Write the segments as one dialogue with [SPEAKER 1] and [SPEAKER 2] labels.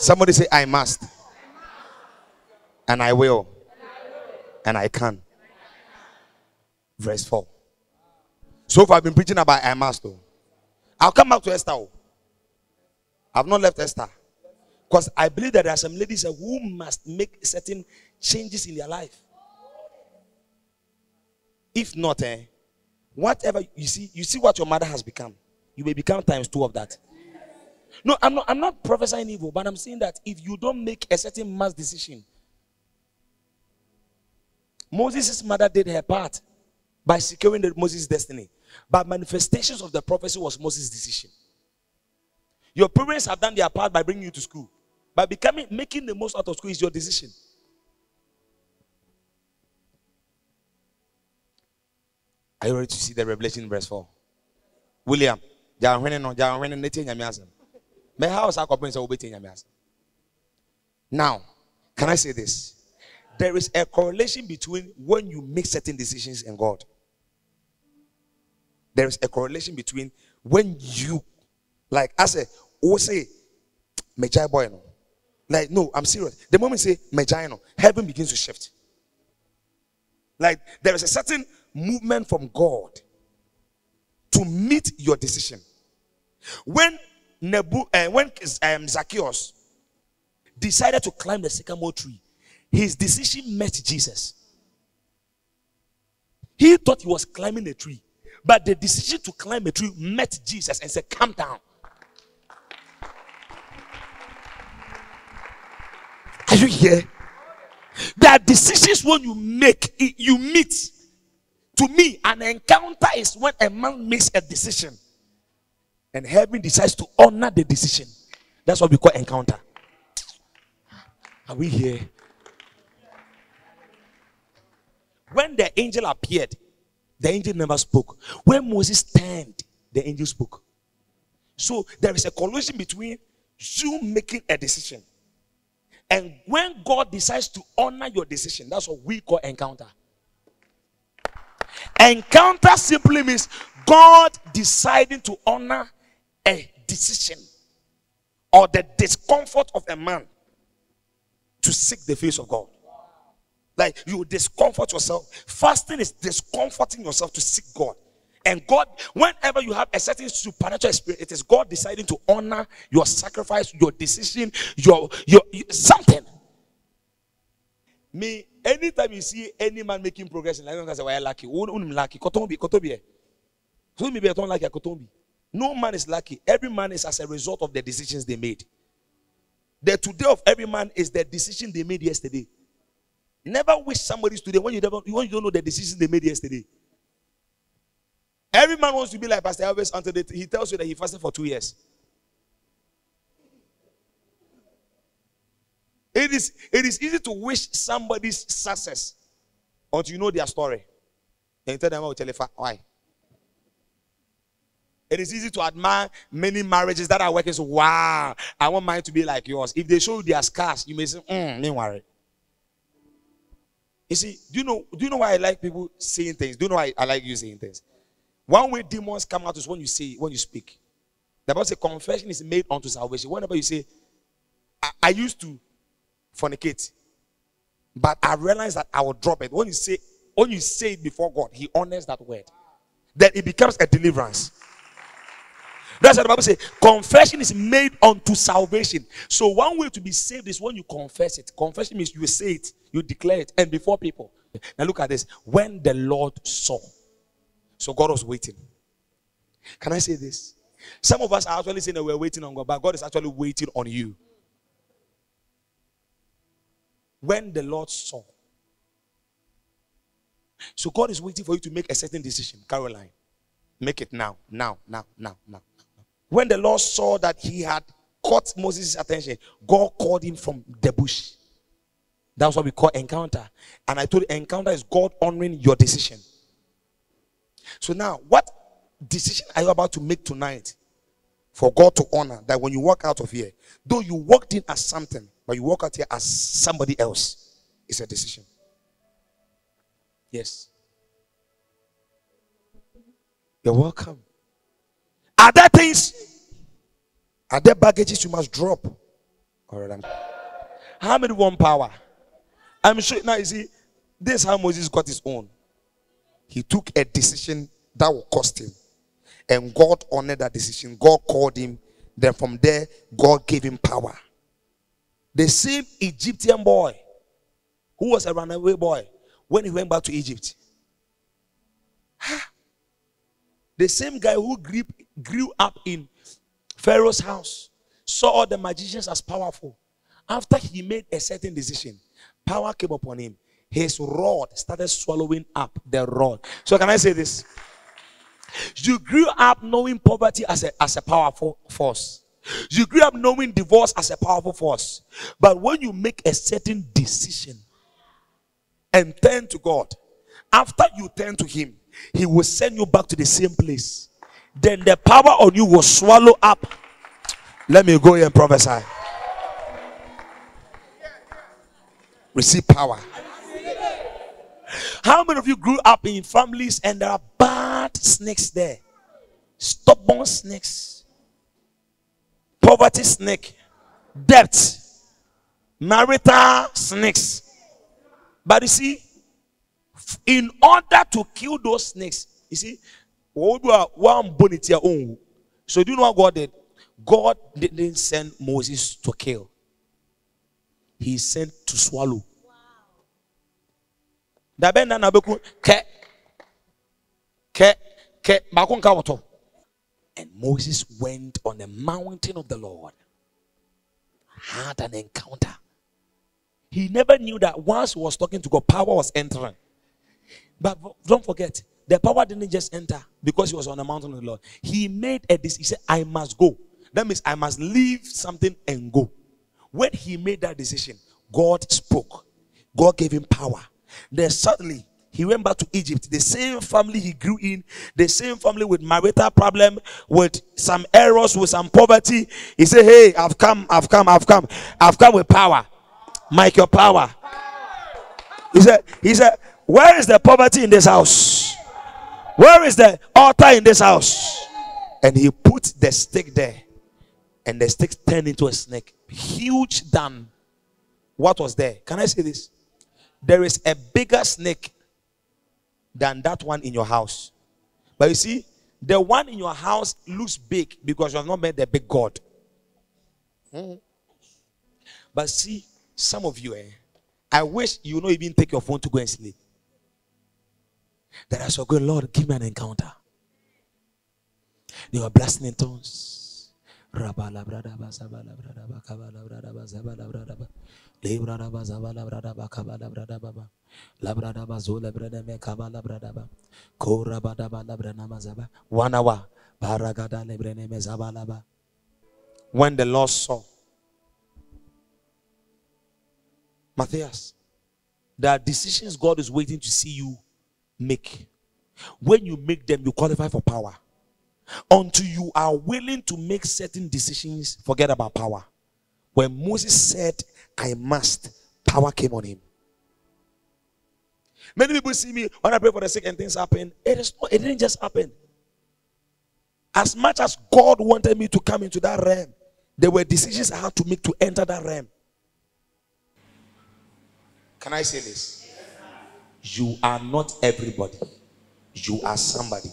[SPEAKER 1] Somebody say, I must. And I will. And I can. Verse 4. So far I've been preaching about I must. Though. I'll come back to Esther. I've not left Esther. Because I believe that there are some ladies who must make certain changes in their life. If not, whatever you see what your mother has become. You may become times 2 of that. No, I'm not prophesying evil, but I'm saying that if you don't make a certain mass decision, Moses' mother did her part by securing Moses' destiny. But manifestations of the prophecy was Moses' decision. Your parents have done their part by bringing you to school. But making the most out of school is your decision. Are you ready to see the revelation in verse 4? William, now, can I say this? There is a correlation between when you make certain decisions and God. There is a correlation between when you, like I say, Mejai boy, no. Like, no, I'm serious. The moment you say Mejai, no, heaven begins to shift. Like, there is a certain movement from God to meet your decision. When Zacchaeus decided to climb the sycamore tree, his decision met Jesus. He thought he was climbing a tree, but the decision to climb a tree met Jesus and said, "Come down." Are you here? There are decisions when you make, you meet. To me, an encounter is when a man makes a decision and heaven decides to honor the decision. That's what we call encounter. Are we here? When the angel appeared, the angel never spoke. When Moses turned, the angel spoke. So there is a collision between you making a decision and when God decides to honor your decision. That's what we call encounter. Encounter simply means God deciding to honor a decision or the discomfort of a man to seek the face of God. Like, you discomfort yourself. Fasting is discomforting yourself to seek God. And God, whenever you have a certain supernatural experience, it is God deciding to honor your sacrifice, your decision, your something. Me, anytime you see any man making progress in life, you say, "Why lucky? Lucky? Kotombi. So maybe I don't like Kotombi." No man is lucky. Every man is as a result of the decisions they made. The today of every man is the decision they made yesterday. Never wish somebody's today when you don't know the decision they made yesterday. Every man wants to be like Pastor Elvis until he tells you that he fasted for 2 years. It is easy to wish somebody's success until you know their story. And you tell them, "Oh, why?" It is easy to admire many marriages that are working. So, wow, I want mine to be like yours. If they show you their scars, you may say, "Don't worry." You see, do you know why I like people saying things? Do you know why I like you saying things? One way demons come out is when you speak. The Bible says confession is made unto salvation. Whenever you say, I used to fornicate, but I realized that I will drop it. When you say it before God, He honors that word. Then it becomes a deliverance. That's what the Bible says. Confession is made unto salvation. So one way to be saved is when you confess it. Confession means you say it, you declare it, and before people. Now look at this. When the Lord saw. So God was waiting. Can I say this? Some of us are actually saying that we're waiting on God, but God is actually waiting on you. When the Lord saw. So God is waiting for you to make a certain decision. Caroline, make it now. When the Lord saw that he had caught Moses' attention, God called him from the bush. That's what we call encounter. And I told you, encounter is God honoring your decision. So now, what decision are you about to make tonight for God to honor? That when you walk out of here, though you walked in as something, but you walk out here as somebody else, it's a decision. Yes. You're welcome. Are there things, are there baggages you must drop? All right. How many want power? I'm sure now you see, this is how Moses got his own. He took a decision that will cost him. And God honored that decision. God called him. Then from there, God gave him power. The same Egyptian boy who was a runaway boy when he went back to Egypt. The same guy who grew up in Pharaoh's house saw all the magicians as powerful. After he made a certain decision, power came upon him. His rod started swallowing up the rod. So can I say this? You grew up knowing poverty as a powerful force. You grew up knowing divorce as a powerful force. But when you make a certain decision and turn to God, after you turn to him, he will send you back to the same place. Then the power on you will swallow up. Let me go here and prophesy. Receive power. How many of you grew up in families and there are bad snakes there? Stubborn snakes, poverty snake, debt, marital snakes. But you see, in order to kill those snakes, you see, so do you know what God did? God didn't send Moses to kill. He sent to swallow. And Moses went on the mountain of the Lord, had an encounter. He never knew that once he was talking to God, power was entering. But don't forget, the power didn't just enter because he was on the mountain of the Lord. He made a decision. He said, I must go. That means I must leave something and go. When he made that decision, God spoke. God gave him power. Then suddenly, he went back to Egypt. The same family he grew in, the same family with marital problem, with some errors, with some poverty. He said, hey, I've come with power. Mike, your power. He said, where is the poverty in this house? Where is the altar in this house? And he put the stick there. And the stick turned into a snake. Huge than what was there. Can I say this? There is a bigger snake than that one in your house. But you see, the one in your house looks big because you have not met the big God. But see, some of you, I wish you would not even take your phone to go and sleep. That I shall go, Lord, give me an encounter. You are blasting in tongues. When the Lord saw Matthias, there are decisions God is waiting to see you make. When you make them, you qualify for power. Until you are willing to make certain decisions, forget about power. When Moses said, I must, power came on him. Many people see me when I pray for the sick and things happen. It didn't just happen. As much as God wanted me to come into that realm, there were decisions I had to make to enter that realm. Can I say this? You are not everybody. You are somebody.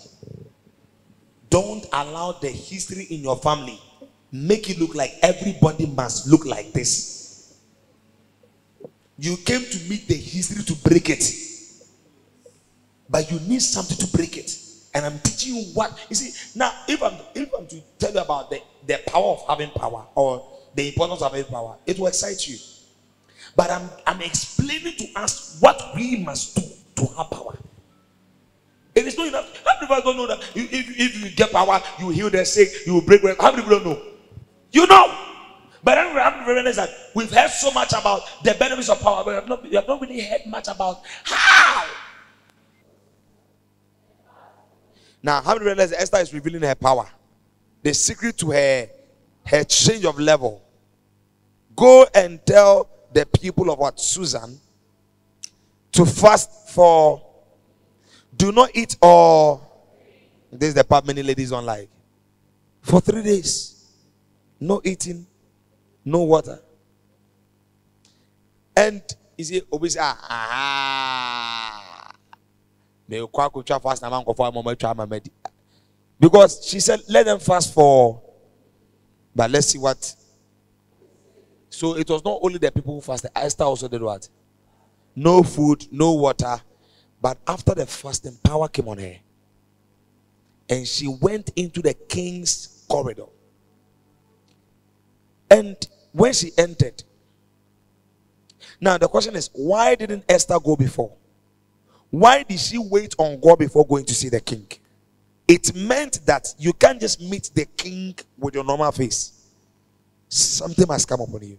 [SPEAKER 1] Don't allow the history in your family make it look like everybody must look like this. You came to meet the history to break it. But you need something to break it. And I'm teaching you what. You see, now if I'm to tell you about the power of having power or the importance of having power, it will excite you. But I'm explaining to us what we must do to have power. It is not enough. How many of us don't know that if you get power, you heal the sick, you will break. How many people don't know? You know. But how many realize that we've heard so much about the benefits of power, but you have not really heard much about how. Now, how many realize that Esther is revealing her power? The secret to her change of level. Go and tell the people of what? Susan to fast for. Do not eat or this is the part many ladies don't like. For 3 days. No eating, no water. And you see, always because she said, let them fast for. But let's see what. So it was not only the people who fasted. Esther also did what? No food, no water. But after the fasting, power came on her. And she went into the king's corridor. And when she entered, now the question is, why didn't Esther go before? Why did she wait on God before going to see the king? It meant that you can't just meet the king with your normal face. Something must come upon you.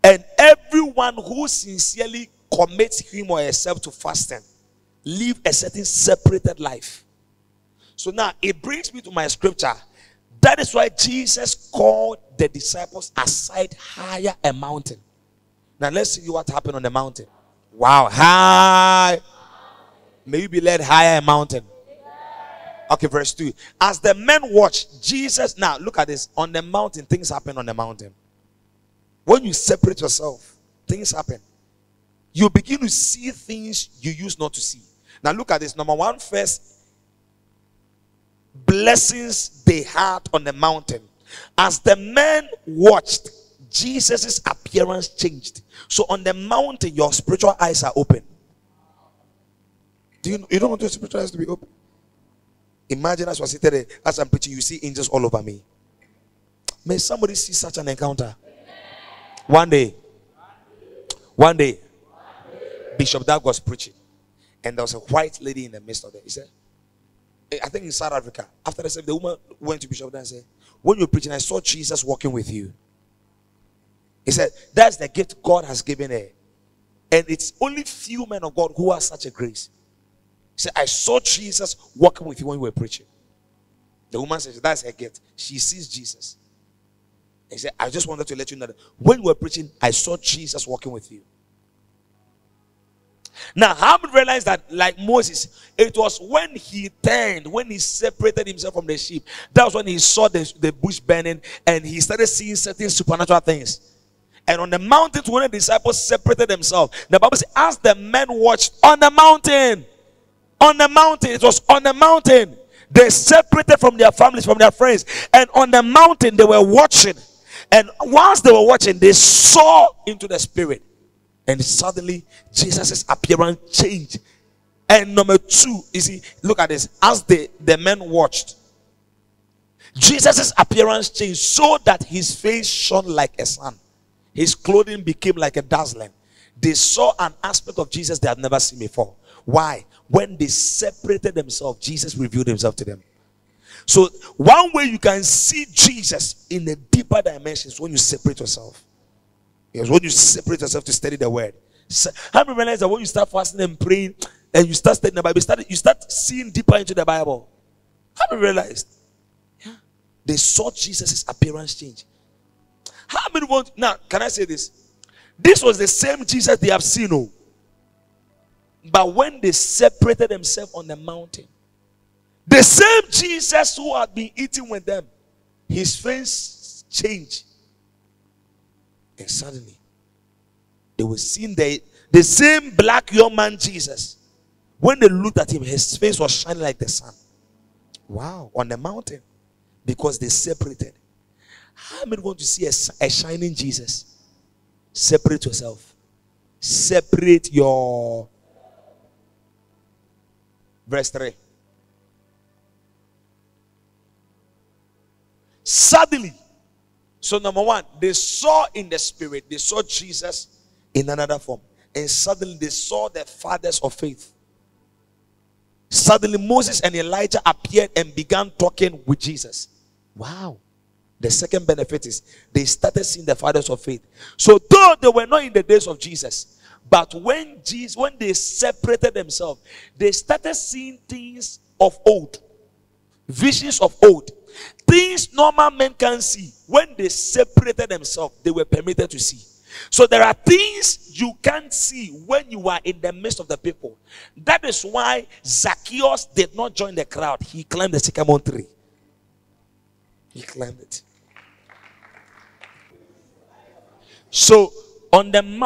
[SPEAKER 1] And everyone who sincerely commits him or herself to fasting live a certain separated life. So now it brings me to my scripture. That is why Jesus called the disciples aside higher a mountain. Now let's see what happened on the mountain. Wow, high. May you be led higher a mountain. Okay, verse 2. As the men watched Jesus, now look at this. On the mountain, things happen on the mountain. When you separate yourself, things happen. You begin to see things you used not to see. Now look at this. Number one, first, blessings they had on the mountain. As the men watched, Jesus' appearance changed. So on the mountain, your spiritual eyes are open. You don't want your spiritual eyes to be open? Imagine as you are sitting there, as I'm preaching, you see angels all over me. May somebody see such an encounter. One day, Bishop Dag was preaching, and there was a white lady in the midst of it. He said, I think in South Africa, after the service, the woman went to Bishop Dag and said, when you were preaching, I saw Jesus walking with you. He said, that's the gift God has given her. And it's only few men of God who have such a grace. He said, I saw Jesus walking with you when you were preaching. The woman says, that's her gift. She sees Jesus. He said, I just wanted to let you know that when you were preaching, I saw Jesus walking with you. Now, how many realize that, like Moses, it was when he turned, when he separated himself from the sheep, that was when he saw the bush burning and he started seeing certain supernatural things. And on the mountain, when the disciples separated themselves, the Bible says, as the men watched on the mountain, it was on the mountain. They separated from their families, from their friends, and on the mountain they were watching. And whilst they were watching, they saw into the spirit. And suddenly, Jesus' appearance changed. And number two, you see, look at this. As the men watched, Jesus' appearance changed so that his face shone like a sun. His clothing became like a dazzling. They saw an aspect of Jesus they had never seen before. Why? When they separated themselves, Jesus revealed himself to them. So one way you can see Jesus in a deeper dimension is when you separate yourself. Yes, when you separate yourself to study the word. How many realize that when you start fasting and praying and you start studying the Bible, you start seeing deeper into the Bible? How many realized? Yeah. They saw Jesus' appearance change. How many want now? Can I say this? This was the same Jesus they have seen. Oh. But when they separated themselves on the mountain, the same Jesus who had been eating with them, his face changed. And suddenly, they were seeing the same black young man Jesus. When they looked at him, his face was shining like the sun. Wow, on the mountain. Because they separated. How many want to see a shining Jesus? Separate yourself. Separate your... Verse 3. Suddenly, so number one, they saw in the spirit, they saw Jesus in another form. And suddenly they saw the fathers of faith. Suddenly Moses and Elijah appeared and began talking with Jesus. Wow. The second benefit is they started seeing the fathers of faith. So though they were not in the days of Jesus, but when they separated themselves, they started seeing things of old. Visions of old. Things normal men can't see. When they separated themselves, they were permitted to see. So there are things you can't see when you are in the midst of the people. That is why Zacchaeus did not join the crowd. He climbed the sycamore tree. He climbed it. So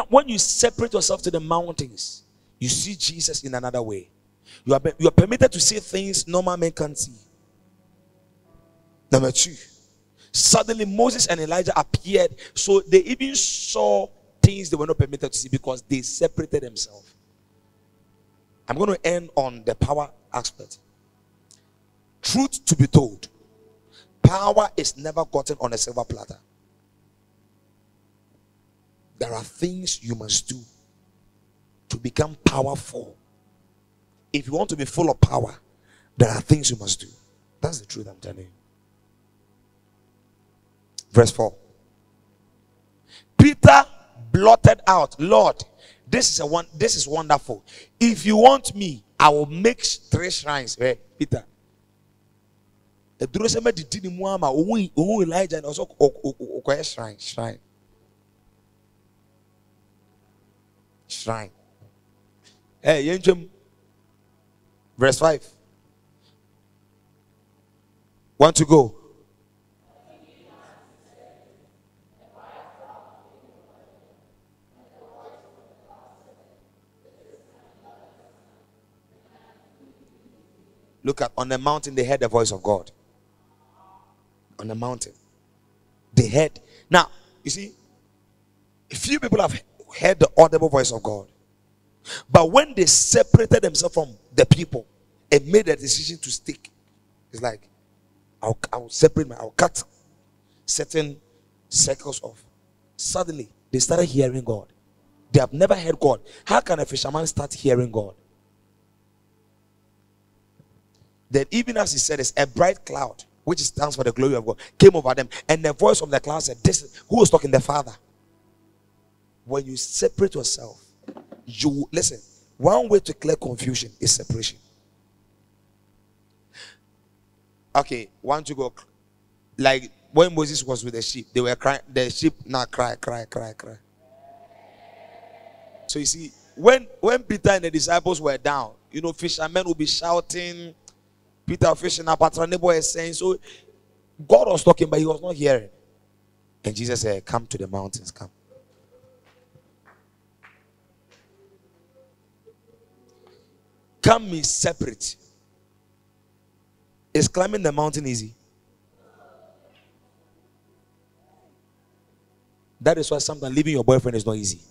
[SPEAKER 1] When you separate yourself to the mountains, you see Jesus in another way. You are permitted to see things normal men can't see. Number 2, suddenly Moses and Elijah appeared, so they even saw things they were not permitted to see because they separated themselves. I'm going to end on the power aspect. Truth to be told, power is never gotten on a silver platter. There are things you must do to become powerful. If you want to be full of power, there are things you must do. That's the truth I'm telling you. Verse 4. Peter blotted out, Lord, this is wonderful. If you want me, I will make 3 shrines. Hey, Peter. Elijah and also shrine. Hey, Yenjem. Verse 5. Want to go? Look at, on the mountain they heard the voice of God. On the mountain they heard. Now you see, a few people have heard the audible voice of God, but when they separated themselves from the people and made a decision to stick, it's like I'll cut certain circles off. Suddenly they started hearing God. They have never heard God. How can a fisherman start hearing God? Then, even as he said, it's a bright cloud, which stands for the glory of God, came over them, and the voice of the cloud said, "This who was talking? The Father." When you separate yourself, you listen. One way to clear confusion is separation. Okay, want to go like when Moses was with the sheep, they were crying. The sheep now cry. So you see, when Peter and the disciples were down, fishermen will be shouting. Peter fishing up, Patronebo is saying, so God was talking, but he was not hearing. And Jesus said, "Come to the mountains, come." Come means separate. Is climbing the mountain easy? That is why sometimes leaving your boyfriend is not easy.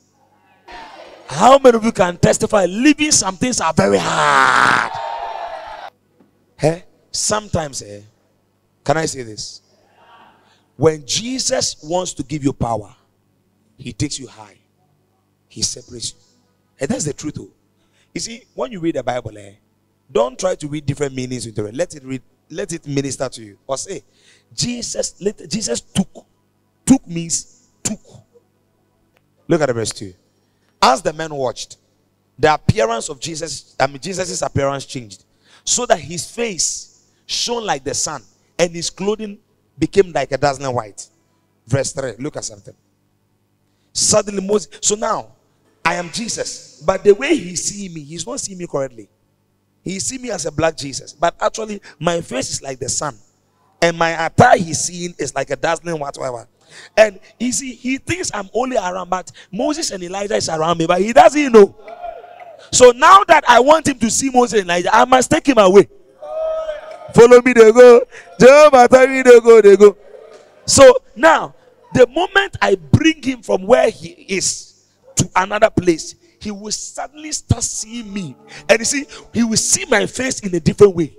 [SPEAKER 1] How many of you can testify leaving some things are very hard? Sometimes, can I say this? When Jesus wants to give you power, he takes you high. He separates you. And that's the truth. You see, when you read the Bible, don't try to read different meanings into it. Let it minister to you. Or say, Jesus took. Took means took. Look at the verse 2. As the men watched, the appearance of Jesus' appearance changed, so that his face shone like the sun, and his clothing became like a dazzling white. Verse 3. Look at something. Suddenly Moses. So now I am Jesus, but the way he see me, he's not seeing me correctly. He see me as a black Jesus, but actually my face is like the sun, and my attire he's seeing is like a dazzling whatever. And you see, he thinks I'm only around, but Moses and Elijah is around me, but he doesn't know. So now that I want him to see Moses and Elijah, I must take him away. Follow me, they go. Jehovah, tell me, they go. So now, the moment I bring him from where he is to another place, he will suddenly start seeing me. And you see, he will see my face in a different way.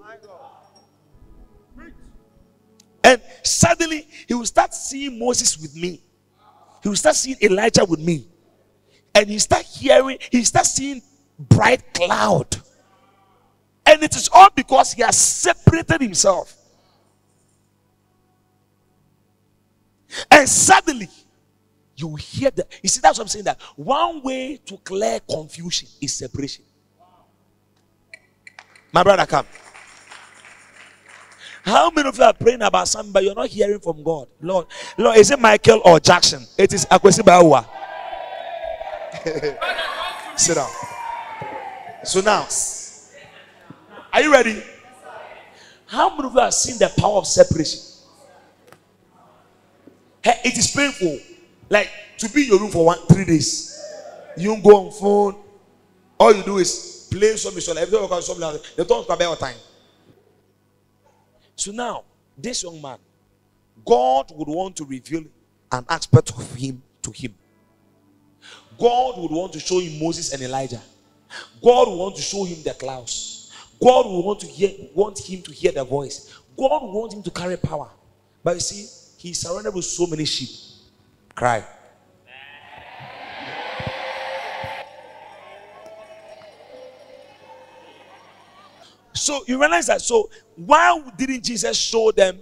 [SPEAKER 1] And suddenly, he will start seeing Moses with me. He will start seeing Elijah with me. And he start seeing bright cloud. And it is all because he has separated himself. And suddenly, you will hear that. You see, that's what I'm saying, that one way to clear confusion is separation. My brother, come. How many of you are praying about something, but you're not hearing from God? Lord, is it Michael or Jackson? It is Akwesi Bawa. Sit down. So now, are you ready? How many of you have seen the power of separation? It is painful, Like to be in your room for 3 days. You don't go on phone. All you do is play some song. Every time you something else, they don't come back on time. So now, this young man, God would want to reveal an aspect of him to him. God would want to show him Moses and Elijah. God would want to show him the clouds. God would want him to hear the voice. God would want him to carry power. But you see, he's surrounded with so many sheep. Cry. So you realize that. So why didn't Jesus show them?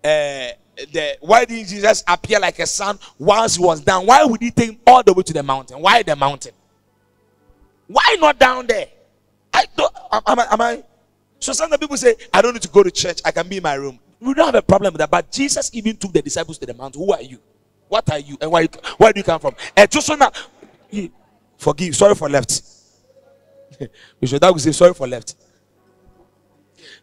[SPEAKER 1] Why didn't Jesus appear like a son once he was down? Why would he take him all the way to the mountain? Why the mountain? Why not down there? I don't. Am I? So some people say, I don't need to go to church. I can be in my room. We don't have a problem with that. But Jesus even took the disciples to the mountain. Who are you? What are you? And where do you come from? Just so now, forgive. Sorry for left. We should say sorry for left.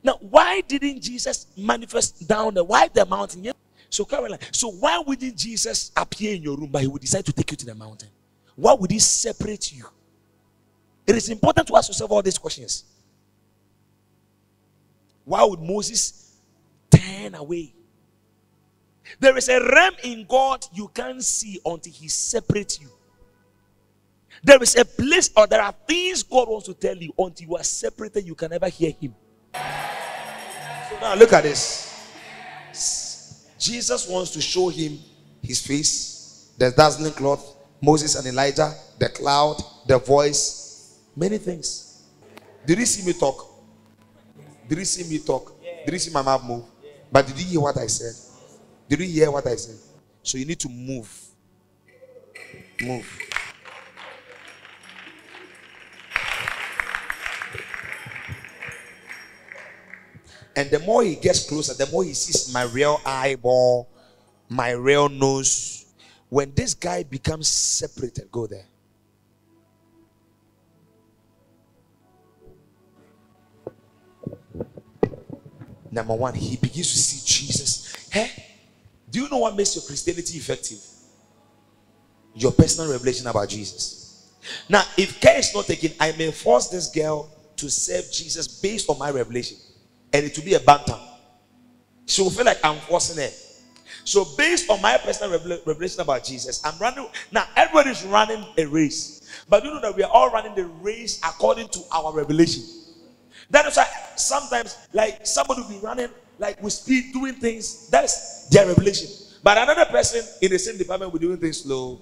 [SPEAKER 1] Now, why didn't Jesus manifest down there? Why the mountain? So, Caroline, so why wouldn't Jesus appear in your room, but he would decide to take you to the mountain? Why would he separate you? It is important to ask yourself all these questions. Why would Moses turn away? There is a realm in God you can't see until he separates you. There is a place, or there are things God wants to tell you until you are separated, you can never hear him. So now look at this. Jesus wants to show him his face, the dazzling cloth, Moses and Elijah, the cloud, the voice, many things. Did you see me talk? Did you see me talk? Did you see my mouth move? But did you hear what I said? Did you hear what I said? So you need to move. Move. And the more he gets closer, the more he sees my real eyeball, my real nose. When this guy becomes separated, go there. Number one, he begins to see Jesus. Hey, do you know what makes your Christianity effective? Your personal revelation about Jesus. Now, if care is not taken, I may force this girl to serve Jesus based on my revelation. And it will be a banter. She will feel like I'm forcing her. So based on my personal revelation about Jesus, I'm running. Now everybody's running a race. But you know that we are all running the race according to our revelation. That is why sometimes, like, somebody will be running like with speed, doing things. That's their revelation. But another person in the same department will be doing things slow.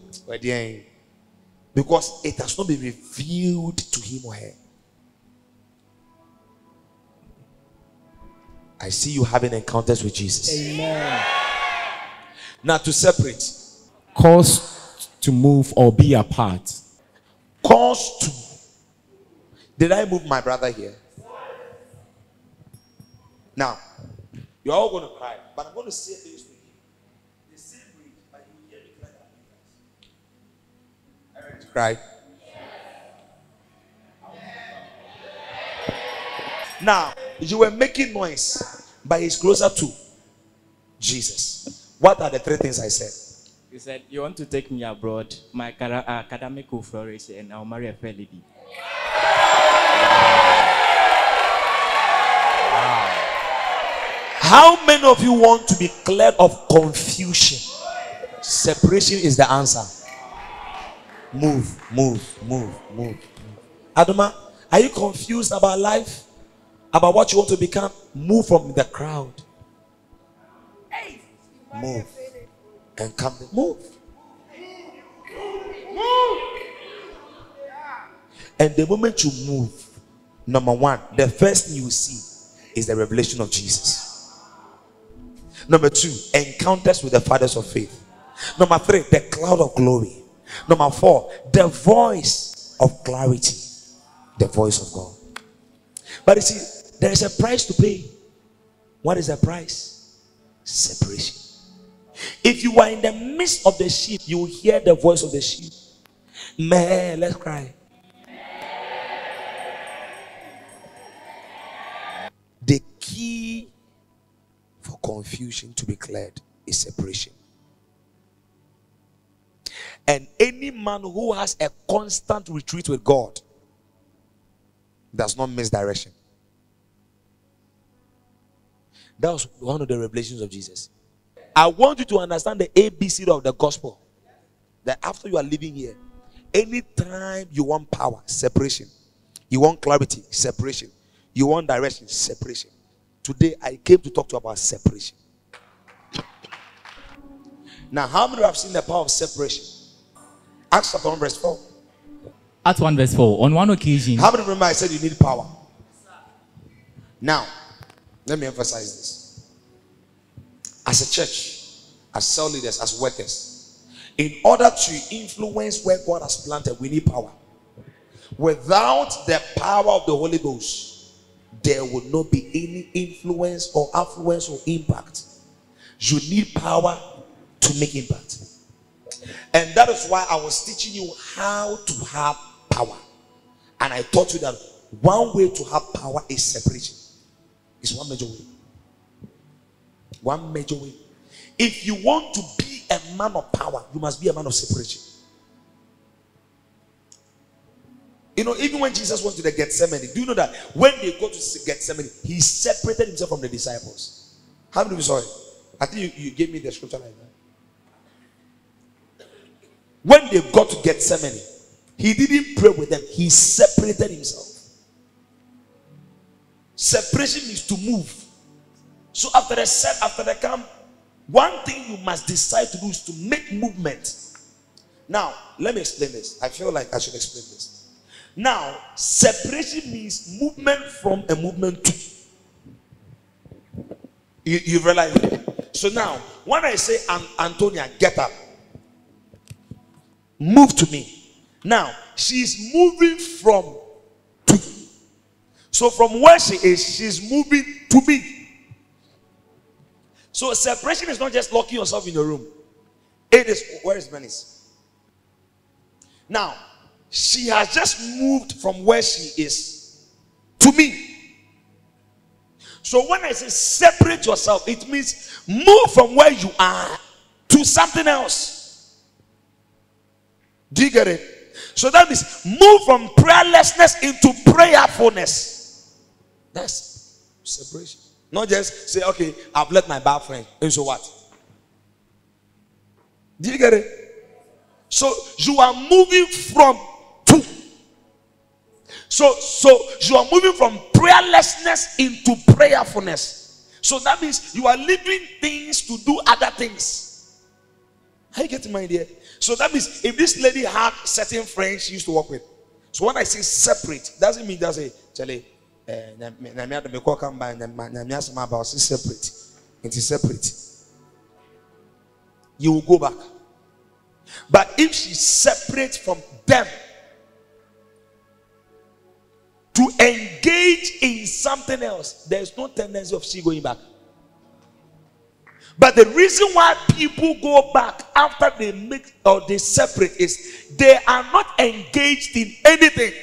[SPEAKER 1] Because it has not been revealed to him or her. I see you having encounters with Jesus.
[SPEAKER 2] Amen.
[SPEAKER 1] Now to separate.
[SPEAKER 2] Cause to move or be apart.
[SPEAKER 1] Cause to. Did I move my brother here? Now, you're all going to cry. But I'm going to say this to you. The same way, but you hear me cry. Cry. Now, you were making noise, but he's closer to Jesus. What are the three things I said?
[SPEAKER 3] You said you want to take me abroad. My academic will flourish, and I'll marry a fair lady.
[SPEAKER 1] How many of you want to be cleared of confusion? Separation is the answer. Move, move, move, move. Adoma, are you confused about life? About what you want to become? Move from the crowd. Move. And come. Move. And the moment you move, number one, the first thing you see is the revelation of Jesus. Number two, encounters with the fathers of faith. Number three, the cloud of glory. Number four, the voice of clarity. The voice of God. But you see, there is a price to pay. What is the price? Separation. If you are in the midst of the sheep, you will hear the voice of the sheep. Meh, let's cry. The key for confusion to be cleared is separation. any man who has a constant retreat with God does not miss direction. That was one of the revelations of Jesus. I want you to understand the ABC of the gospel. That after you are living here, anytime you want power, separation. You want clarity, separation. You want direction, separation. Today I came to talk to you about separation. Now, how many have seen the power of separation? Acts chapter 1 verse 4.
[SPEAKER 4] Acts 1 verse 4. On one occasion.
[SPEAKER 1] How many remember I said you need power? Now, let me emphasize this. As a church, as cell leaders, as workers, in order to influence where God has planted, we need power. Without the power of the Holy Ghost, there will not be any influence or affluence or impact. You need power to make impact. And that is why I was teaching you how to have power. And I taught you that one way to have power is separation. It's one major way. One major way. If you want to be a man of power, you must be a man of separation. You know, even when Jesus went to the Gethsemane, do you know that when they go to Gethsemane, he separated himself from the disciples? How many of you saw it? I think you gave me the scripture like that. When they got to Gethsemane, he didn't pray with them. He separated himself. Separation means to move. So after the camp, one thing you must decide to do is to make movement. Now, let me explain this. I feel like I should explain this. Now, separation means movement from a movement to. You realize it? So now, when I say, Antonia, get up. Move to me. Now, she's moving from to. So from where she is, she's moving to me. So separation is not just locking yourself in your room. It is, where is Venice? Now, she has just moved from where she is to me. So when I say separate yourself, it means move from where you are to something else. Do you get it? So that means move from prayerlessness into prayerfulness. That's separation. Not just say, okay, I've let my bad friend. And so what? Do you get it? So you are moving from to. So you are moving from prayerlessness into prayerfulness. So that means you are leaving things to do other things. How you getting my idea? So that means if this lady had certain friends she used to work with. So when I say separate, doesn't mean that's a Charlie. Separate. It is separate. You will go back. But if she separates from them to engage in something else, there is no tendency of she going back. But the reason why people go back after they make or they separate is they are not engaged in anything.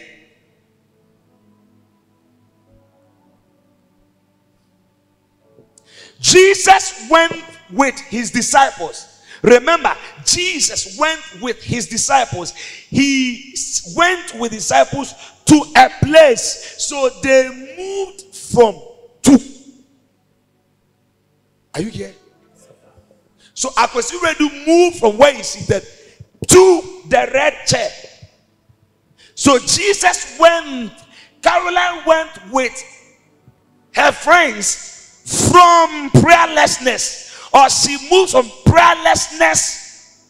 [SPEAKER 1] Jesus went with his disciples. Remember, Jesus went with his disciples. He went with disciples to a place. So they moved from to. Are you here? So Akwesi ready to move from where he's seated to the red chair. So Jesus went, Caroline went with her friends from prayerlessness, or she moved from prayerlessness,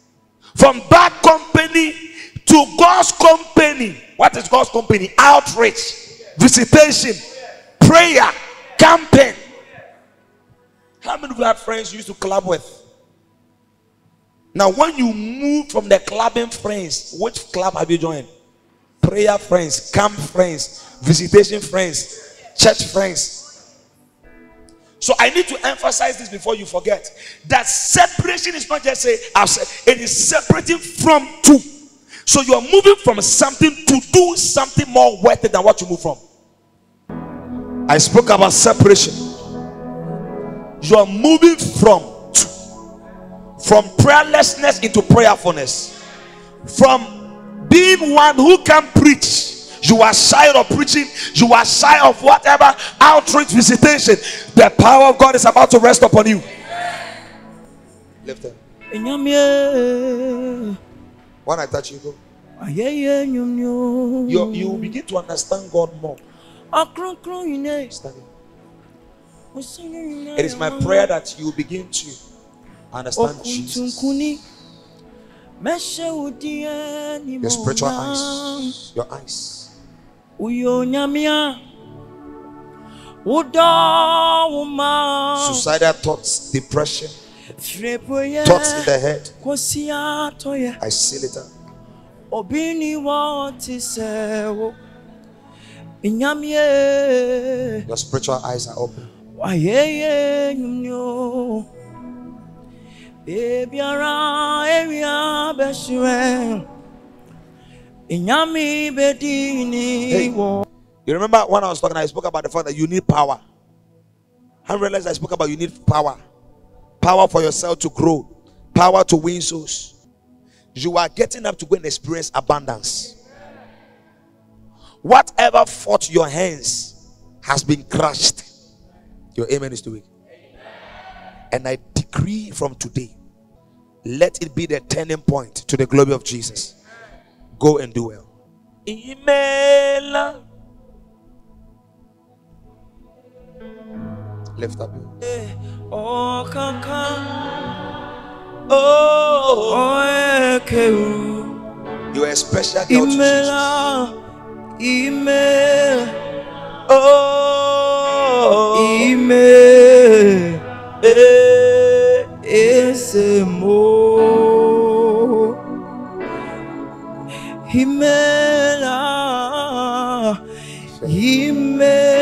[SPEAKER 1] from bad company to God's company. What is God's company? Outreach, visitation, prayer, camping. How many of you have friends you used to club with? Now, when you move from the clubbing friends, which club have you joined? Prayer friends, camp friends, visitation friends, church friends. So I need to emphasize this before you forget that separation is not just it is separating from to. So you are moving from something to do something more worth it than what you move from. I spoke about separation. You are moving from prayerlessness into prayerfulness, from being one who can preach, you are shy of preaching, you are shy of whatever outreach visitation, the power of God is about to rest upon you. Lift it. When I touch you, go. You will begin to understand God more. Stand. It is my prayer that you begin to understand Jesus. Your spiritual eyes. Your eyes. Suicidal thoughts, depression, thoughts in the head. I seal it up. Your spiritual eyes are open. Hey. You remember when I was talking, I spoke about the fact that you need power. I realized I spoke about you need power. Power for yourself to grow. Power to win souls. You are getting up to go and experience abundance. Whatever fought your hands has been crushed. Your amen is too weak. And I decree from today, let it be the turning point to the glory of Jesus. Go and do well. Email. Lift up. Oh, you are a special girl to Jesus. Email. Oh, email. Is more. Email. Email.